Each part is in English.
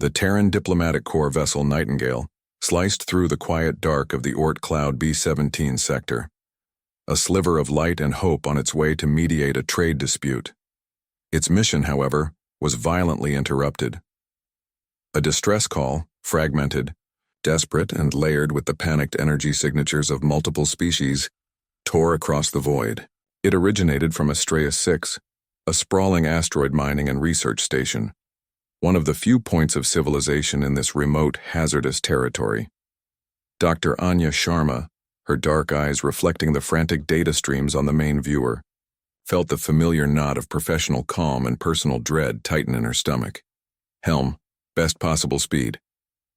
The Terran diplomatic corps vessel Nightingale sliced through the quiet dark of the Oort Cloud B-17 sector, a sliver of light and hope on its way to mediate a trade dispute. Its mission, however, was violently interrupted. A distress call, fragmented, desperate and layered with the panicked energy signatures of multiple species, tore across the void. It originated from Astraeus VI, a sprawling asteroid mining and research station, one of the few points of civilization in this remote, hazardous territory. Dr. Anya Sharma, her dark eyes reflecting the frantic data streams on the main viewer, felt the familiar knot of professional calm and personal dread tighten in her stomach. Helm, best possible speed.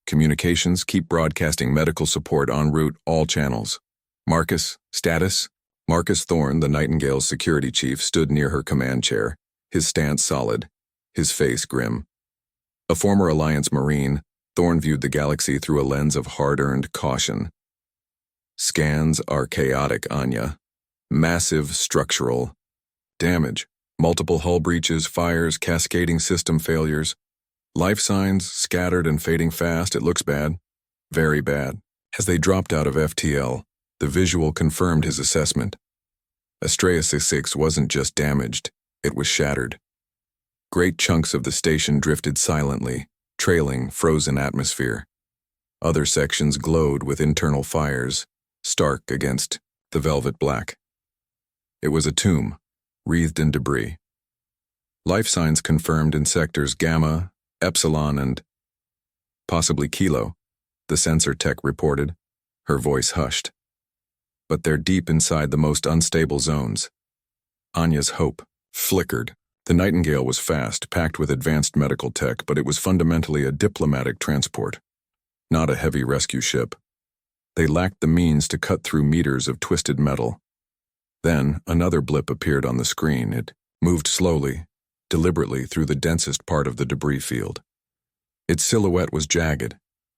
Communications, keep broadcasting medical support en route, all channels. Marcus, status? Marcus Thorne, the Nightingale's security chief, stood near her command chair, his stance solid, his face grim. A former Alliance Marine, Thorne viewed the galaxy through a lens of hard-earned caution. Scans are chaotic, Anya. Massive structural damage, multiple hull breaches, fires, cascading system failures. Life signs scattered and fading fast. It looks bad. Very bad. As they dropped out of FTL, the visual confirmed his assessment. Astraeus VI wasn't just damaged, it was shattered. Great chunks of the station drifted silently, trailing frozen atmosphere. Other sections glowed with internal fires, stark against the velvet black. It was a tomb, wreathed in debris. Life signs confirmed in sectors Gamma, Epsilon, and possibly Kilo, the sensor tech reported, her voice hushed. But they're deep inside the most unstable zones. Anya's hope flickered. The Nightingale was fast, packed with advanced medical tech, but it was fundamentally a diplomatic transport, not a heavy rescue ship. They lacked the means to cut through meters of twisted metal. Then, another blip appeared on the screen. It moved slowly, deliberately through the densest part of the debris field. Its silhouette was jagged,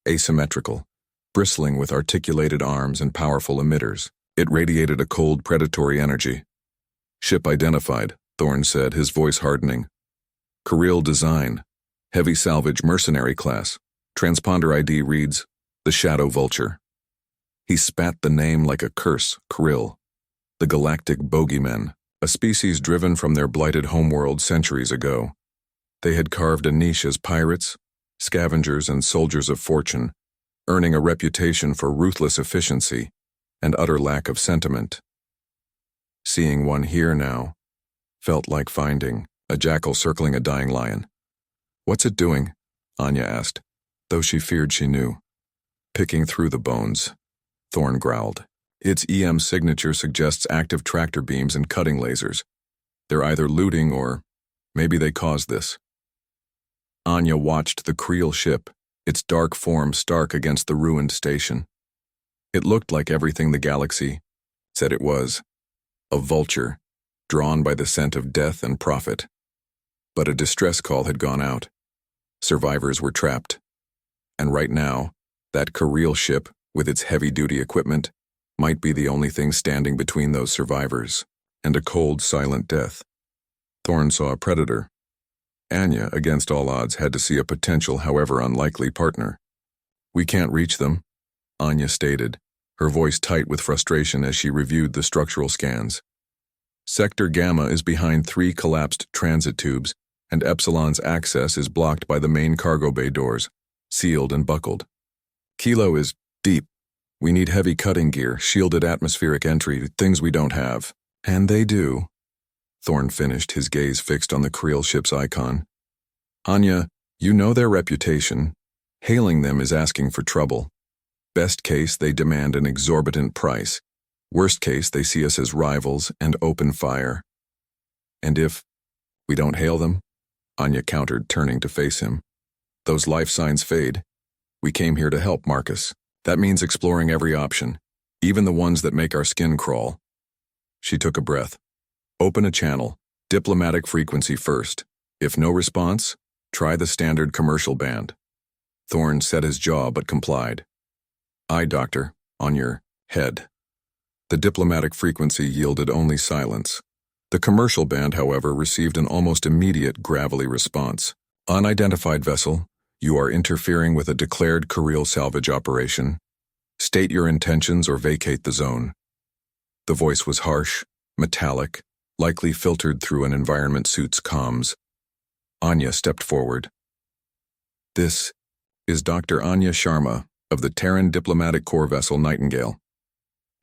asymmetrical, bristling with articulated arms and powerful emitters. It radiated a cold, predatory energy. Ship identified, Thorne said, his voice hardening. Kryl design, heavy salvage mercenary class. Transponder ID reads, the Shadow Vulture. He spat the name like a curse, Kryl. The galactic bogeymen, a species driven from their blighted homeworld centuries ago. They had carved a niche as pirates, scavengers, and soldiers of fortune, earning a reputation for ruthless efficiency and utter lack of sentiment. Seeing one here now felt like finding a jackal circling a dying lion. What's it doing? Anya asked, though she feared she knew. Picking through the bones, Thorne growled. Its EM signature suggests active tractor beams and cutting lasers. They're either looting or maybe they caused this. Anya watched the Kryl ship, its dark form stark against the ruined station. It looked like everything the galaxy said it was, a vulture, drawn by the scent of death and profit. But a distress call had gone out. Survivors were trapped. And right now, that Kryl ship, with its heavy-duty equipment, might be the only thing standing between those survivors and a cold, silent death. Thorne saw a predator. Anya, against all odds, had to see a potential, however unlikely, partner. We can't reach them, Anya stated, her voice tight with frustration as she reviewed the structural scans. Sector Gamma is behind 3 collapsed transit tubes, and Epsilon's access is blocked by the main cargo bay doors, sealed and buckled. Kilo is deep. We need heavy cutting gear, shielded atmospheric entry, things we don't have. And they do. Thorne finished, his gaze fixed on the Kryl ship's icon. Anya, you know their reputation. Hailing them is asking for trouble. Best case, they demand an exorbitant price. Worst case, they see us as rivals and open fire. And if we don't hail them? Anya countered, turning to face him. Those life signs fade. We came here to help, Marcus. That means exploring every option, even the ones that make our skin crawl. She took a breath. Open a channel, diplomatic frequency first. If no response, try the standard commercial band. Thorne set his jaw but complied. Eye doctor, on your head. The diplomatic frequency yielded only silence. The commercial band, however, received an almost immediate gravelly response. Unidentified vessel, You are interfering with a declared Kryl salvage operation. State your intentions or vacate the zone. The voice was harsh, metallic, likely filtered through an environment suit's comms. Anya stepped forward. This is Dr. Anya Sharma of the Terran diplomatic corps vessel Nightingale.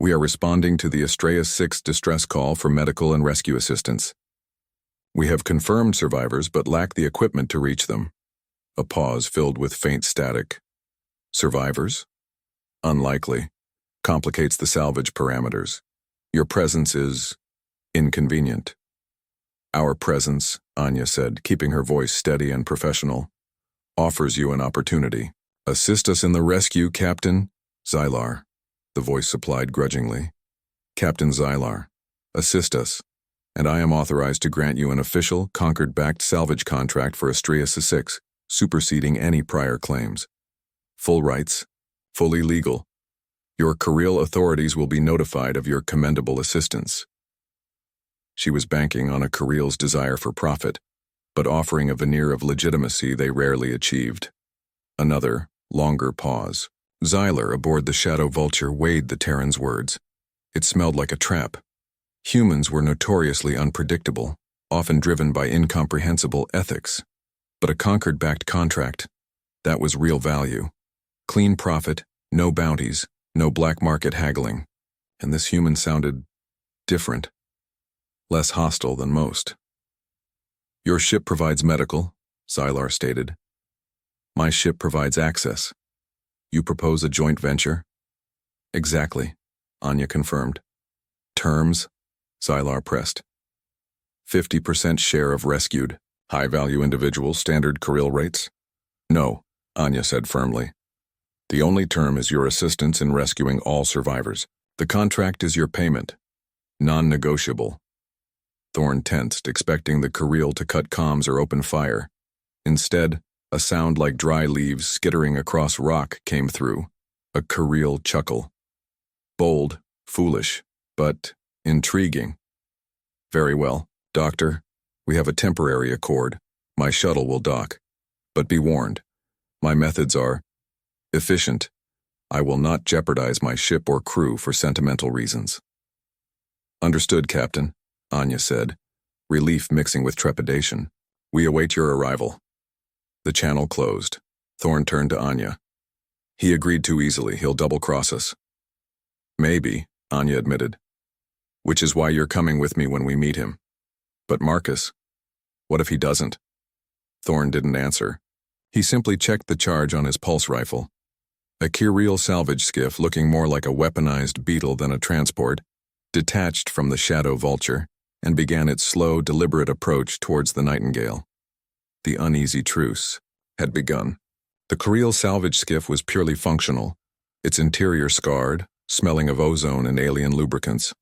We are responding to the Astraeus VI distress call for medical and rescue assistance. We have confirmed survivors but lack the equipment to reach them. A pause filled with faint static. Survivors? Unlikely. Complicates the salvage parameters. Your presence is inconvenient. Our presence, Anya said, keeping her voice steady and professional, offers you an opportunity. Assist us in the rescue, Captain Xylar, the voice supplied grudgingly. Captain Xylar, assist us, and I am authorized to grant you an official, Concord-backed salvage contract for Astraeus VI, superseding any prior claims. Full rights, fully legal. Your Kryl authorities will be notified of your commendable assistance. She was banking on a Kryl's desire for profit, but offering a veneer of legitimacy they rarely achieved. Another, longer pause. Xylar aboard the Shadow Vulture weighed the Terran's words. It smelled like a trap. Humans were notoriously unpredictable, often driven by incomprehensible ethics. But a Concord-backed contract, that was real value. Clean profit, no bounties, no black market haggling. And this human sounded different, less hostile than most. Your ship provides medical, Xylar stated. My ship provides access. You propose a joint venture? Exactly, Anya confirmed. Terms? Xylar pressed. 50% share of rescued, high-value individuals, standard Kryl rates? No, Anya said firmly. The only term is your assistance in rescuing all survivors. The contract is your payment. Non-negotiable. Thorn tensed, expecting the Kryl to cut comms or open fire. Instead, a sound like dry leaves skittering across rock came through. A Kryl chuckle. Bold, foolish, but intriguing. Very well, Doctor. We have a temporary accord. My shuttle will dock. But be warned, my methods are efficient. I will not jeopardize my ship or crew for sentimental reasons. Understood, Captain, Anya said, relief mixing with trepidation. We await your arrival. The channel closed. Thorn turned to Anya. He agreed too easily. He'll double-cross us. Maybe, Anya admitted. Which is why you're coming with me when we meet him. But Marcus, what if he doesn't? Thorn didn't answer. He simply checked the charge on his pulse rifle. A Kryl salvage skiff, looking more like a weaponized beetle than a transport, detached from the Shadow Vulture and began its slow, deliberate approach towards the Nightingale. The uneasy truce had begun. The Kryl salvage skiff was purely functional, its interior scarred, smelling of ozone and alien lubricants.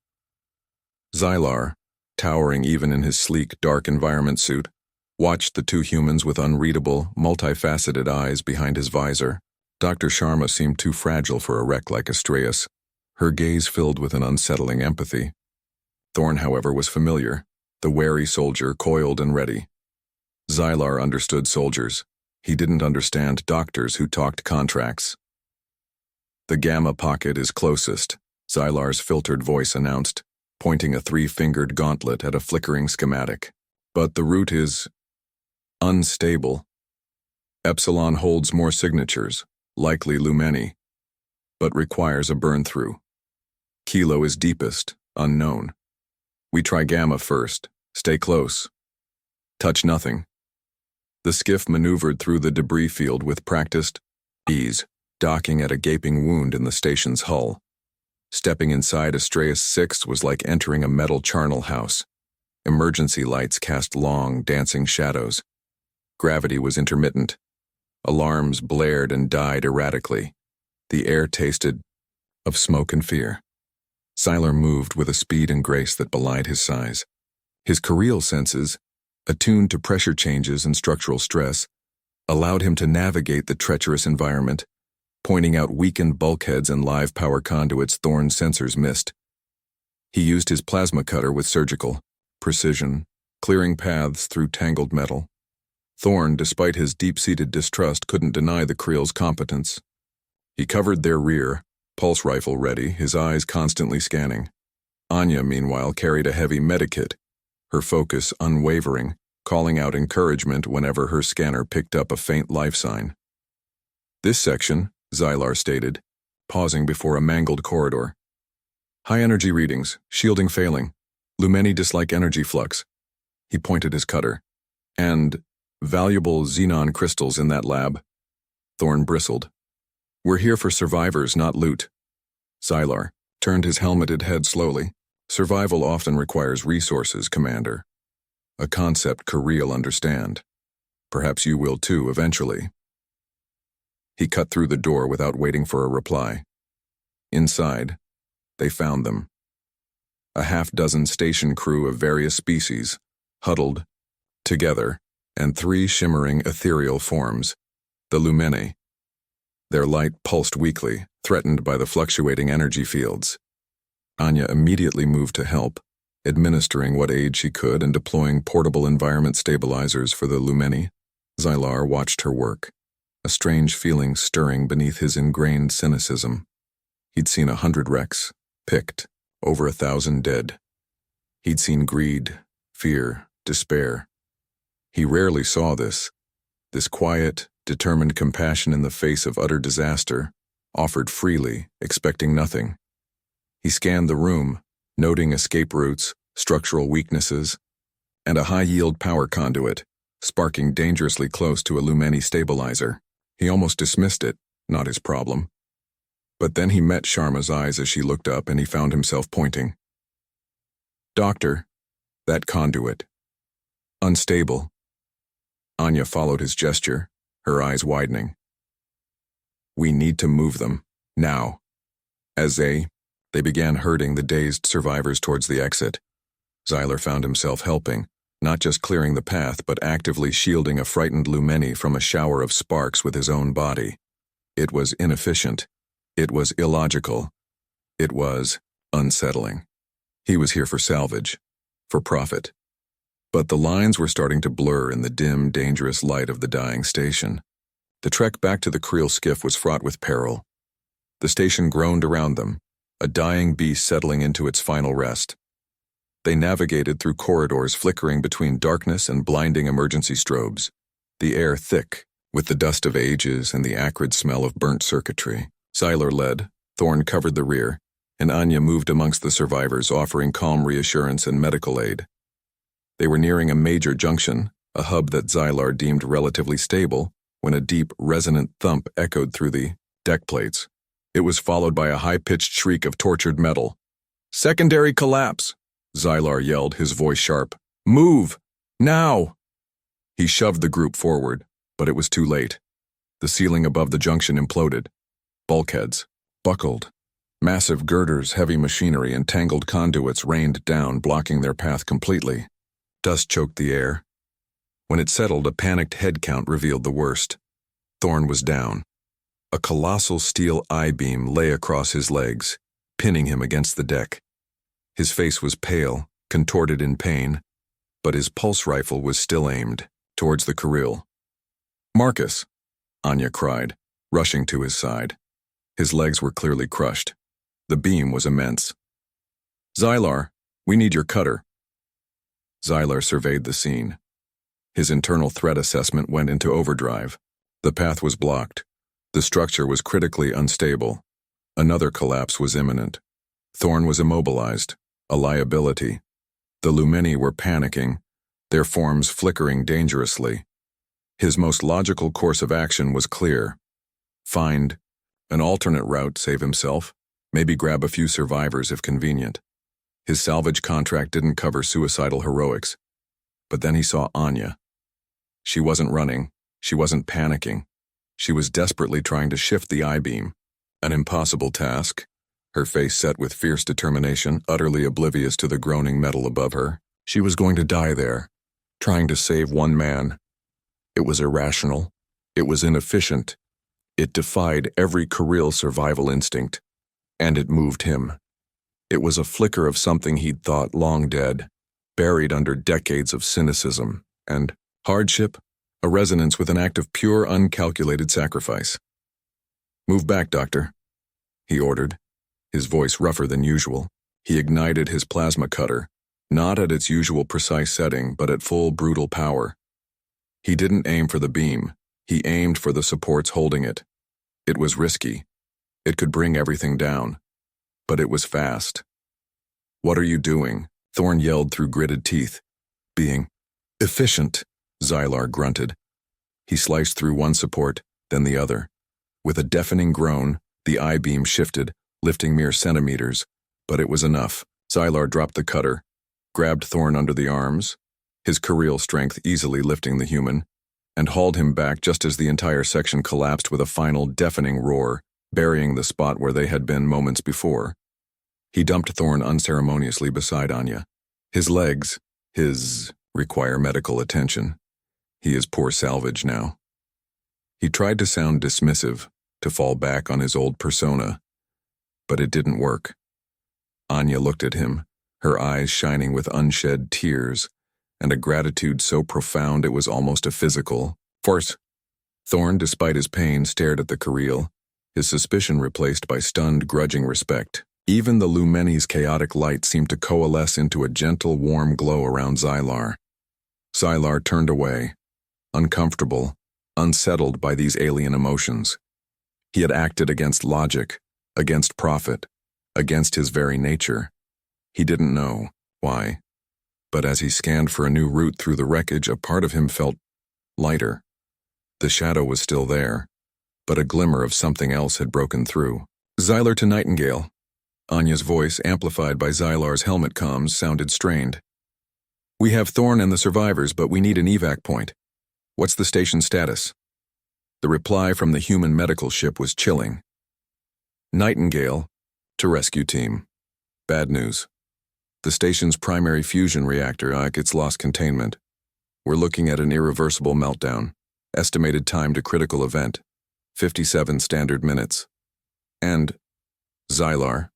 Xylar, towering even in his sleek, dark environment suit, watched the two humans with unreadable, multifaceted eyes behind his visor. Dr. Sharma seemed too fragile for a wreck like Astraeus, her gaze filled with an unsettling empathy. Thorn, however, was familiar, the wary soldier coiled and ready. Xylar understood soldiers. He didn't understand doctors who talked contracts. The Gamma pocket is closest, Xylar's filtered voice announced, pointing a three-fingered gauntlet at a flickering schematic. But the route is unstable. Epsilon holds more signatures, likely Lumeni, but requires a burn-through. Kilo is deepest, unknown. We try Gamma first. Stay close. Touch nothing. The skiff maneuvered through the debris field with practiced ease, docking at a gaping wound in the station's hull. Stepping inside Astraeus VI was like entering a metal charnel house. Emergency lights cast long, dancing shadows. Gravity was intermittent. Alarms blared and died erratically. The air tasted of smoke and fear. Xylar moved with a speed and grace that belied his size. His Kryl senses, attuned to pressure changes and structural stress, allowed him to navigate the treacherous environment, pointing out weakened bulkheads and live power conduits Thorn's sensors missed. He used his plasma cutter with surgical precision, clearing paths through tangled metal. Thorn, despite his deep-seated distrust, couldn't deny the Kryl's competence. He covered their rear, pulse rifle ready, his eyes constantly scanning. Anya, meanwhile, carried a heavy medikit, her focus unwavering, calling out encouragement whenever her scanner picked up a faint life sign. "This section," Xylar stated, pausing before a mangled corridor. "High energy readings, shielding failing, Lumeni dislike energy flux." He pointed his cutter. "And valuable xenon crystals in that lab." Thorn bristled. "We're here for survivors, not loot." Xylar turned his helmeted head slowly. "Survival often requires resources, Commander. A concept Kryl understand. Perhaps you will too, eventually." He cut through the door without waiting for a reply. Inside, they found them. A half-dozen station crew of various species, huddled together, and 3 shimmering ethereal forms, the Lumeni. Their light pulsed weakly, threatened by the fluctuating energy fields. Anya immediately moved to help, administering what aid she could and deploying portable environment stabilizers for the Lumeni. Xylar watched her work, a strange feeling stirring beneath his ingrained cynicism. He'd seen 100 wrecks, picked, over 1,000 dead. He'd seen greed, fear, despair. He rarely saw this quiet, determined compassion in the face of utter disaster, offered freely, expecting nothing. He scanned the room, noting escape routes, structural weaknesses, and a high-yield power conduit, sparking dangerously close to a Lumeni stabilizer. He almost dismissed it, not his problem. But then he met Sharma's eyes as she looked up and he found himself pointing. "Doctor, that conduit. Unstable." Anya followed his gesture, her eyes widening. "We need to move them, now." As they began herding the dazed survivors towards the exit. Xylar found himself helping, not just clearing the path but actively shielding a frightened Lumeni from a shower of sparks with his own body. It was inefficient. It was illogical. It was unsettling. He was here for salvage, for profit. But the lines were starting to blur in the dim, dangerous light of the dying station. The trek back to the Kryl skiff was fraught with peril. The station groaned around them, a dying beast settling into its final rest. They navigated through corridors flickering between darkness and blinding emergency strobes, the air thick with the dust of ages and the acrid smell of burnt circuitry. Xylar led, Thorn covered the rear, and Anya moved amongst the survivors, offering calm reassurance and medical aid. They were nearing a major junction, a hub that Xylar deemed relatively stable, when a deep, resonant thump echoed through the deck plates. It was followed by a high-pitched shriek of tortured metal. "Secondary collapse!" Xylar yelled, his voice sharp. "Move! Now!" He shoved the group forward, but it was too late. The ceiling above the junction imploded. Bulkheads buckled. Massive girders, heavy machinery, and tangled conduits rained down, blocking their path completely. Dust choked the air. When it settled, a panicked head count revealed the worst. Thorn was down. A colossal steel I-beam lay across his legs, pinning him against the deck. His face was pale, contorted in pain, but his pulse rifle was still aimed towards the Kryl. "Marcus!" Anya cried, rushing to his side. His legs were clearly crushed. The beam was immense. "Xylar, we need your cutter." Xylar surveyed the scene. His internal threat assessment went into overdrive. The path was blocked. The structure was critically unstable. Another collapse was imminent. Thorn was immobilized, a liability. The Lumeni were panicking, their forms flickering dangerously. His most logical course of action was clear. Find an alternate route, save himself, maybe grab a few survivors if convenient. His salvage contract didn't cover suicidal heroics. But then he saw Anya. She wasn't running, she wasn't panicking. She was desperately trying to shift the I-beam. An impossible task, her face set with fierce determination, utterly oblivious to the groaning metal above her. She was going to die there, trying to save one man. It was irrational. It was inefficient. It defied every Kryl survival instinct. And it moved him. It was a flicker of something he'd thought long dead, buried under decades of cynicism and hardship a resonance with an act of pure, uncalculated sacrifice. "Move back, Doctor," he ordered, his voice rougher than usual. He ignited his plasma cutter, not at its usual precise setting, but at full brutal power. He didn't aim for the beam, he aimed for the supports holding it. It was risky. It could bring everything down. But it was fast. "What are you doing?" Thorn yelled through gritted teeth. "Being efficient," Xylar grunted. He sliced through one support, then the other. With a deafening groan, the I-beam shifted, lifting mere centimeters, but it was enough. Xylar dropped the cutter, grabbed Thorn under the arms, his Kryl strength easily lifting the human, and hauled him back just as the entire section collapsed with a final deafening roar, burying the spot where they had been moments before. He dumped Thorn unceremoniously beside Anya. His legs, require medical attention. He is poor salvage now. He tried to sound dismissive, to fall back on his old persona, but it didn't work. Anya looked at him, her eyes shining with unshed tears, and a gratitude so profound it was almost a physical force. Thorn, despite his pain, stared at the Kryl, his suspicion replaced by stunned, grudging respect. Even the Lumeni's chaotic light seemed to coalesce into a gentle, warm glow around Xylar. Xylar turned away, uncomfortable, unsettled by these alien emotions. He had acted against logic, against profit, against his very nature. He didn't know why, but as he scanned for a new route through the wreckage, a part of him felt lighter. The shadow was still there, but a glimmer of something else had broken through. "Xylar to Nightingale." Anya's voice, amplified by Xylar's helmet comms, sounded strained. "We have Thorn and the survivors, but we need an evac point. What's the station status?" The reply from the human medical ship was chilling. "Nightingale, to rescue team. Bad news. The station's primary fusion reactor, it's lost containment. We're looking at an irreversible meltdown. Estimated time to critical event, 57 standard minutes. And, Xylar,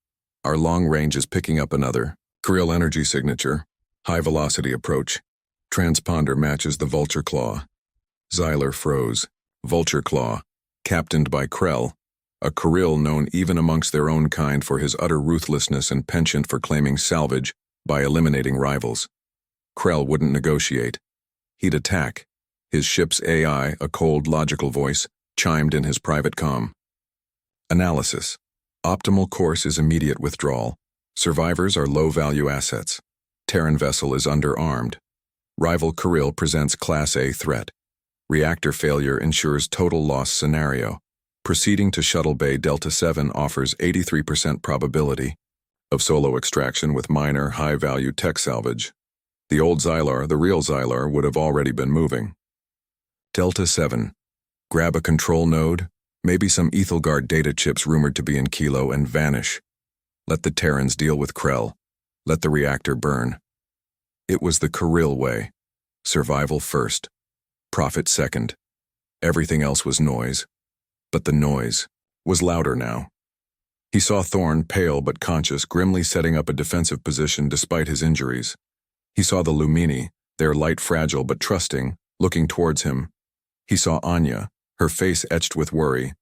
our long range is picking up another Kryl energy signature, high-velocity approach. Transponder matches the Vulture Claw." Xylar froze. Vulture Claw, captained by Kryl, a Kryl known even amongst their own kind for his utter ruthlessness and penchant for claiming salvage by eliminating rivals. Kryl wouldn't negotiate. He'd attack. His ship's AI, a cold, logical voice, chimed in his private comm. "Analysis. Optimal course is immediate withdrawal. Survivors are low-value assets. Terran vessel is underarmed. Rival Kryl presents Class A threat. Reactor failure ensures total loss scenario. Proceeding to Shuttle Bay Delta 7 offers 83% probability of solo extraction with minor, high-value tech salvage. The old Xylar, the real Xylar, would have already been moving. Delta 7. Grab a control node, maybe some Ethelgard data chips rumored to be in Kilo, and vanish. Let the Terrans deal with Kryl. Let the reactor burn." It was the Kryl way. Survival first. Profit second. Everything else was noise. But the noise was louder now. He saw Thorn, pale but conscious, grimly setting up a defensive position despite his injuries. He saw the Lumeni, their light fragile but trusting, looking towards him. He saw Anya, her face etched with worry,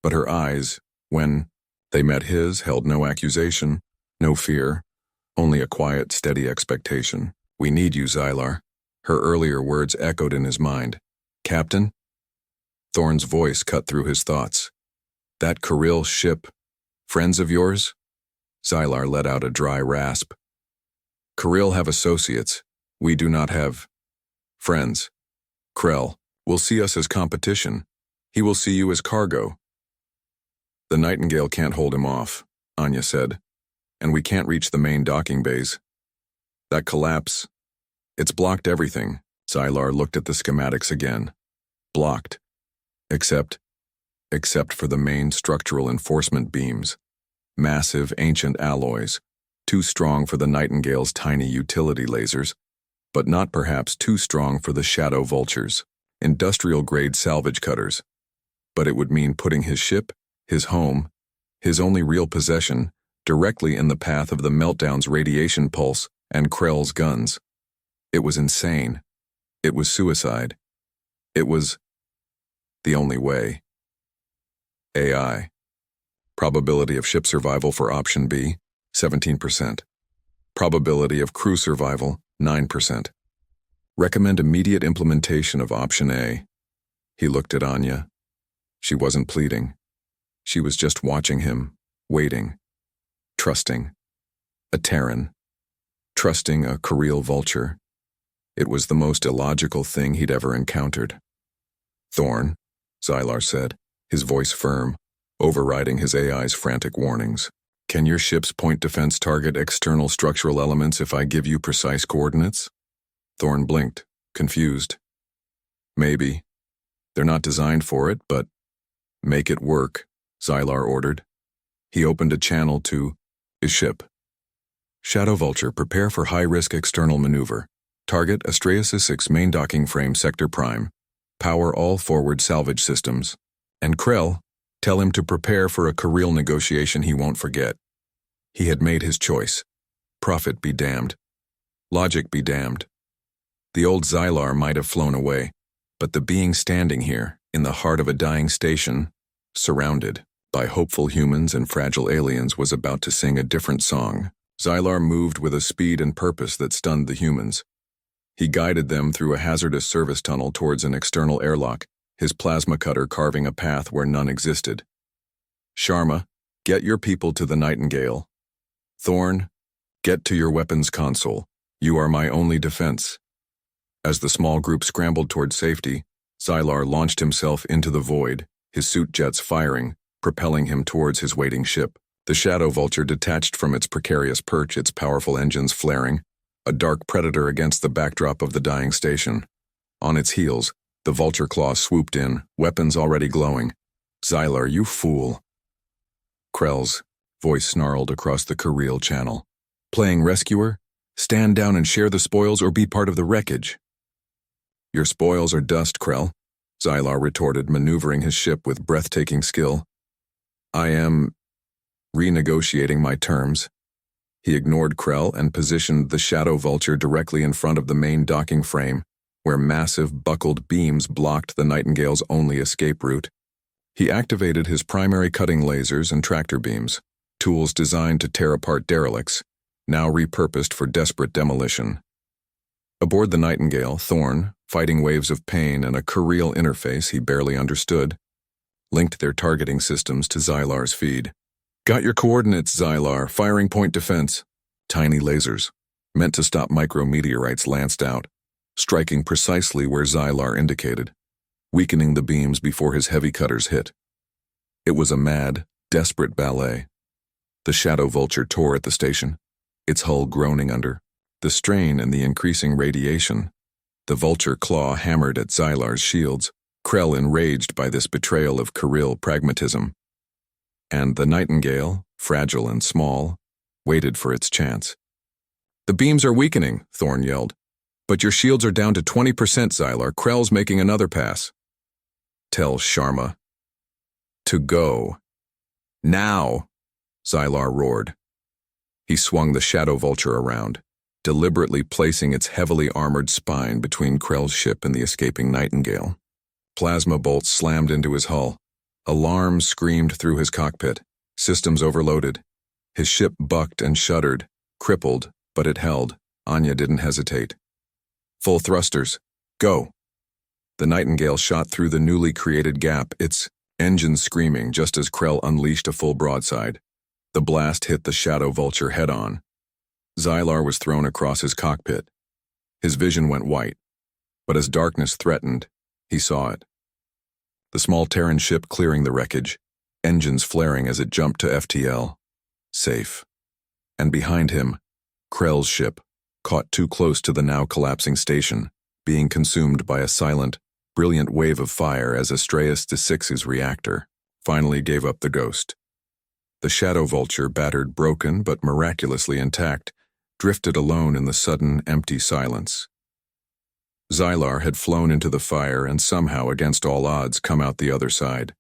but her eyes, when they met his, held no accusation, no fear, only a quiet, steady expectation. "We need you, Xylar." Her earlier words echoed in his mind. "Captain?" Thorn's voice cut through his thoughts. "That Kryl ship, friends of yours?" Xylar let out a dry rasp. "Kryl have associates. We do not have friends. Kryl will see us as competition. He will see you as cargo." "The Nightingale can't hold him off," Anya said, "and we can't reach the main docking bays. That collapse, it's blocked everything." Xylar looked at the schematics again. Blocked. Except for the main structural enforcement beams. Massive, ancient alloys, too strong for the Nightingale's tiny utility lasers, but not perhaps too strong for the Shadow Vultures, industrial-grade salvage cutters. But it would mean putting his ship, his home, his only real possession, directly in the path of the meltdown's radiation pulse and Krell's guns. It was insane. It was suicide. It was the only way. AI. Probability of ship survival for option B, 17%. Probability of crew survival, 9%. Recommend immediate implementation of option A. He looked at Anya. She wasn't pleading. She was just watching him, waiting, trusting. A Terran. Trusting a Kryl vulture. It was the most illogical thing he'd ever encountered. Thorn, Xylar said, his voice firm, overriding his AI's frantic warnings. Can your ship's point defense target external structural elements if I give you precise coordinates? Thorn blinked, confused. Maybe. They're not designed for it, but make it work, Xylar ordered. He opened a channel to his ship. Shadow Vulture, prepare for high-risk external maneuver. Target Astraeus VI main docking frame sector prime. Power all forward salvage systems. And Kryl, tell him to prepare for a Kryl negotiation he won't forget. He had made his choice. Profit be damned. Logic be damned. The old Xylar might have flown away, but the being standing here, in the heart of a dying station, surrounded by hopeful humans and fragile aliens, was about to sing a different song. Xylar moved with a speed and purpose that stunned the humans. He guided them through a hazardous service tunnel towards an external airlock, his plasma cutter carving a path where none existed. Sharma, get your people to the Nightingale. Thorn, get to your weapons console. You are my only defense. As the small group scrambled toward safety, Xylar launched himself into the void, his suit jets firing, propelling him towards his waiting ship. The Shadow Vulture detached from its precarious perch, its powerful engines flaring, a dark predator against the backdrop of the dying station. On its heels, the Vulture Claw swooped in, weapons already glowing. Xylar, you fool. Kryl's voice snarled across the Kryl channel. Playing rescuer? Stand down and share the spoils or be part of the wreckage. Your spoils are dust, Kryl, Xylar retorted, maneuvering his ship with breathtaking skill. I am renegotiating my terms. He ignored Kryl and positioned the Shadow Vulture directly in front of the main docking frame, where massive buckled beams blocked the Nightingale's only escape route. He activated his primary cutting lasers and tractor beams, tools designed to tear apart derelicts, now repurposed for desperate demolition. Aboard the Nightingale, Thorn, fighting waves of pain and a Kryl interface he barely understood, linked their targeting systems to Xylar's feed. Got your coordinates, Xylar. Firing point defense. Tiny lasers, meant to stop micrometeorites, lanced out, striking precisely where Xylar indicated, weakening the beams before his heavy cutters hit. It was a mad, desperate ballet. The Shadow Vulture tore at the station, its hull groaning under the strain and the increasing radiation. The Vulture Claw hammered at Xylar's shields, Kryl enraged by this betrayal of Kryl pragmatism. And the Nightingale, fragile and small, waited for its chance. The beams are weakening, Thorn yelled. But your shields are down to 20%, Xylar. Kryl's making another pass. Tell Sharma to go. Now, Xylar roared. He swung the Shadow Vulture around, deliberately placing its heavily armored spine between Kryl's ship and the escaping Nightingale. Plasma bolts slammed into his hull. Alarms screamed through his cockpit. Systems overloaded. His ship bucked and shuddered, crippled, but it held. Anya didn't hesitate. Full thrusters. Go. The Nightingale shot through the newly created gap, its engines screaming just as Kryl unleashed a full broadside. The blast hit the Shadow Vulture head-on. Xylar was thrown across his cockpit. His vision went white, but as darkness threatened, he saw it. The small Terran ship clearing the wreckage, engines flaring as it jumped to FTL. Safe. And behind him, Kryl's ship, caught too close to the now collapsing station, being consumed by a silent, brilliant wave of fire as Astraeus VI's reactor finally gave up the ghost. The Shadow Vulture, battered, broken, but miraculously intact, drifted alone in the sudden, empty silence. Xylar had flown into the fire and somehow, against all odds, come out the other side.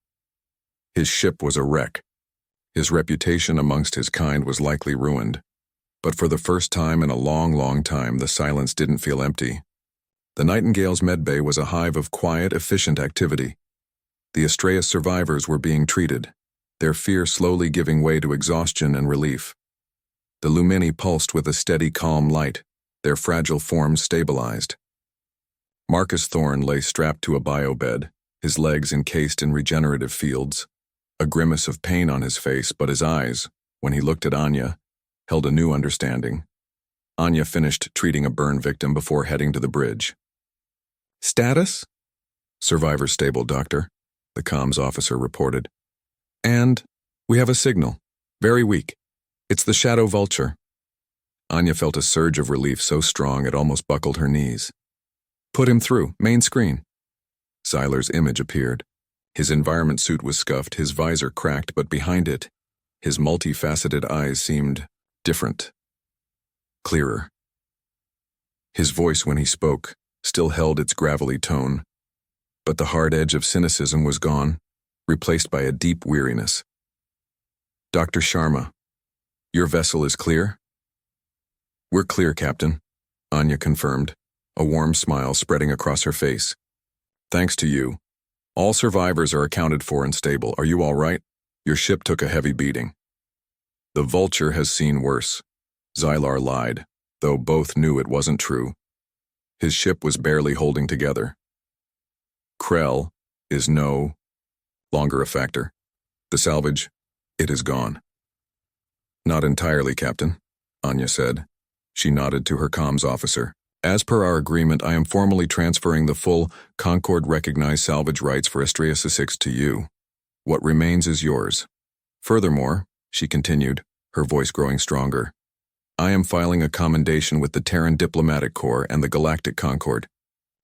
His ship was a wreck. His reputation amongst his kind was likely ruined. But for the first time in a long, long time, the silence didn't feel empty. The Nightingale's medbay was a hive of quiet, efficient activity. The Astraeus survivors were being treated, their fear slowly giving way to exhaustion and relief. The lumini pulsed with a steady, calm light, their fragile forms stabilized. Marcus Thorne lay strapped to a biobed, his legs encased in regenerative fields, a grimace of pain on his face, but his eyes, when he looked at Anya, held a new understanding. Anya finished treating a burn victim before heading to the bridge. "Status?" "Survivor stable, Doctor," the comms officer reported. "And we have a signal. Very weak. It's the Shadow Vulture." Anya felt a surge of relief so strong it almost buckled her knees. "Put him through, main screen." Xylar's image appeared. His environment suit was scuffed, his visor cracked, but behind it, his multifaceted eyes seemed different, clearer. His voice, when he spoke, still held its gravelly tone, but the hard edge of cynicism was gone, replaced by a deep weariness. "Dr. Sharma, your vessel is clear?" "We're clear, Captain," Anya confirmed, a warm smile spreading across her face. "Thanks to you. All survivors are accounted for and stable. Are you all right? Your ship took a heavy beating." "The Vulture has seen worse," Xylar lied, though both knew it wasn't true. His ship was barely holding together. Kryl is no longer a factor. The salvage, it is gone. "Not entirely, Captain," Anya said. She nodded to her comms officer. "As per our agreement, I am formally transferring the full Concord-recognized salvage rights for Astraeus VI to you. What remains is yours. Furthermore," she continued, her voice growing stronger, "I am filing a commendation with the Terran Diplomatic Corps and the Galactic Concord.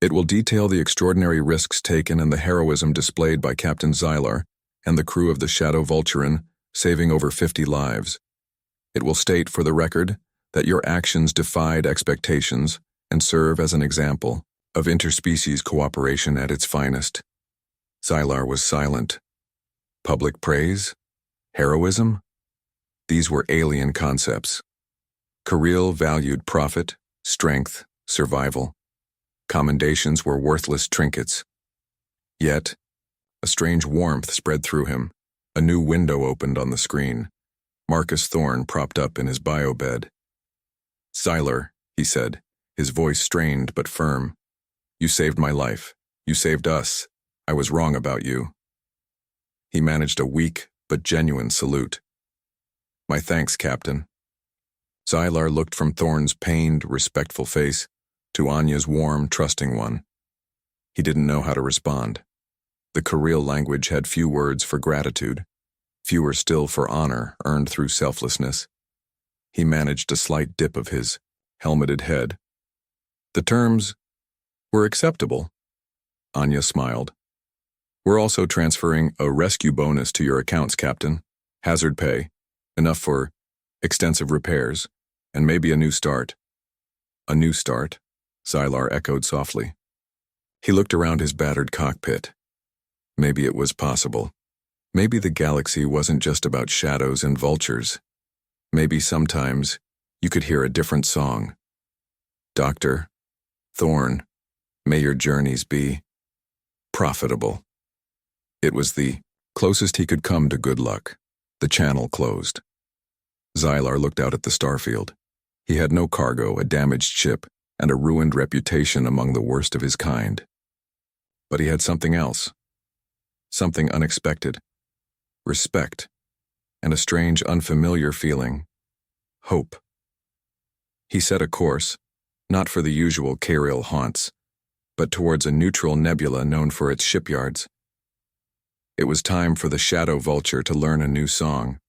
It will detail the extraordinary risks taken and the heroism displayed by Captain Xylar and the crew of the Shadow Vulture, saving over 50 lives. It will state, for the record, that your actions defied expectations and serve as an example of interspecies cooperation at its finest." Xylar was silent. Public praise? Heroism? These were alien concepts. Kryl valued profit, strength, survival. Commendations were worthless trinkets. Yet, a strange warmth spread through him. A new window opened on the screen. Marcus Thorne propped up in his biobed. "Xylar," he said, his voice strained but firm. "You saved my life. You saved us. I was wrong about you." He managed a weak but genuine salute. "My thanks, Captain." Xylar looked from Thorne's pained, respectful face to Anya's warm, trusting one. He didn't know how to respond. The Kryl language had few words for gratitude, fewer still for honor earned through selflessness. He managed a slight dip of his helmeted head. "The terms were acceptable." Anya smiled. "We're also transferring a rescue bonus to your accounts, Captain. Hazard pay, enough for extensive repairs, and maybe a new start." "A new start?" Xylar echoed softly. He looked around his battered cockpit. Maybe it was possible. Maybe the galaxy wasn't just about shadows and vultures. Maybe sometimes you could hear a different song. "Dr. Thorne, may your journeys be profitable." It was the closest he could come to good luck. The channel closed. Xylar looked out at the starfield. He had no cargo, a damaged ship, and a ruined reputation among the worst of his kind. But he had something else. Something unexpected. Respect. And a strange, unfamiliar feeling. Hope. He set a course, not for the usual Kryl haunts, but towards a neutral nebula known for its shipyards. It was time for the Shadow Vulture to learn a new song.